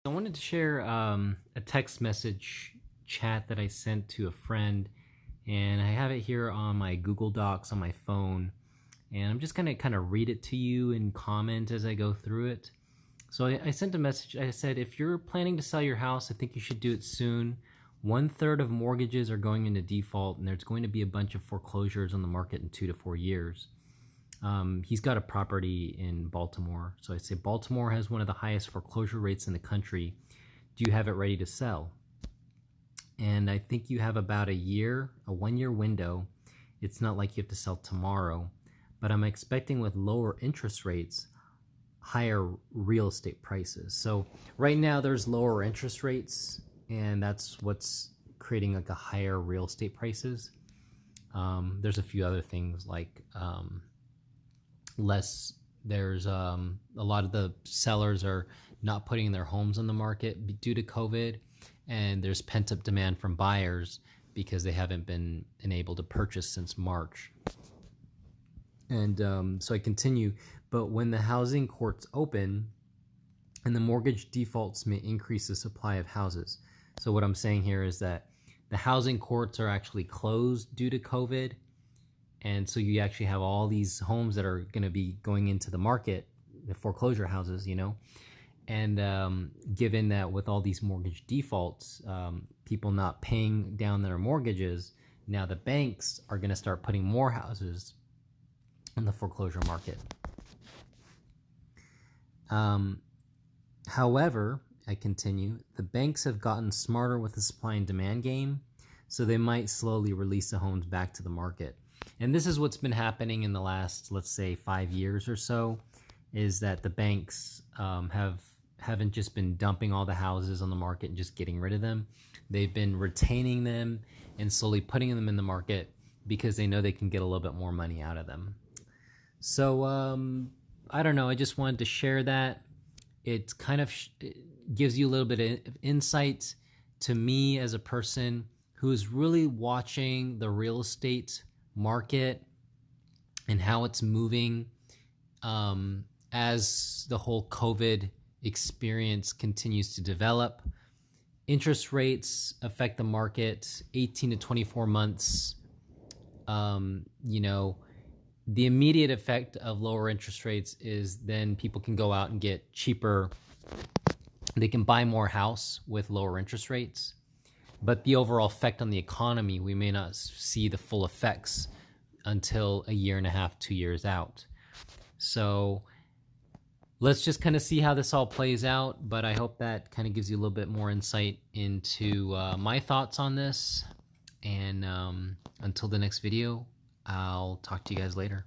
I wanted to share a text message chat that I sent to a friend, and I have it here on my Google Docs on my phone, and I'm just going to kind of read it to you and comment as I go through it. So I sent a message. I said, if you're planning to sell your house, I think you should do it soon. 1/3 of mortgages are going into default, and there's going to be a bunch of foreclosures on the market in 2 to 4 years. He's got a property in Baltimore. So I say, Baltimore has one of the highest foreclosure rates in the country. Do you have it ready to sell? And I think you have about a 1-year window. It's not like you have to sell tomorrow, but I'm expecting with lower interest rates, higher real estate prices. So right now there's lower interest rates, and that's what's creating like a higher real estate prices. There's a few other things like there's a lot of the sellers are not putting their homes on the market due to COVID, and there's pent-up demand from buyers because they haven't been able to purchase since March. And so I continue, but when the housing courts open and the mortgage defaults may increase the supply of houses. So what I'm saying here is that the housing courts are actually closed due to COVID, and so you actually have all these homes that are going to be going into the market, the foreclosure houses, and given that with all these mortgage defaults, people not paying down their mortgages, now the banks are going to start putting more houses in the foreclosure market. However, I continue, the banks have gotten smarter with the supply and demand game, so they might slowly release the homes back to the market. And this is what's been happening in the last, let's say, 5 years or so, is that the banks haven't just been dumping all the houses on the market and just getting rid of them. They've been retaining them and slowly putting them in the market because they know they can get a little bit more money out of them. So I don't know, I just wanted to share that. It kind of gives you a little bit of insight to me as a person who is really watching the real estate market and how it's moving as the whole COVID experience continues to develop. Interest rates affect the market 18 to 24 months. The immediate effect of lower interest rates is then people can go out and get cheaper. They can buy more house with lower interest rates. But the overall effect on the economy, we may not see the full effects until 1.5 years, 2 years out. So let's just kind of see how this all plays out. But I hope that kind of gives you a little bit more insight into my thoughts on this. And until the next video, I'll talk to you guys later.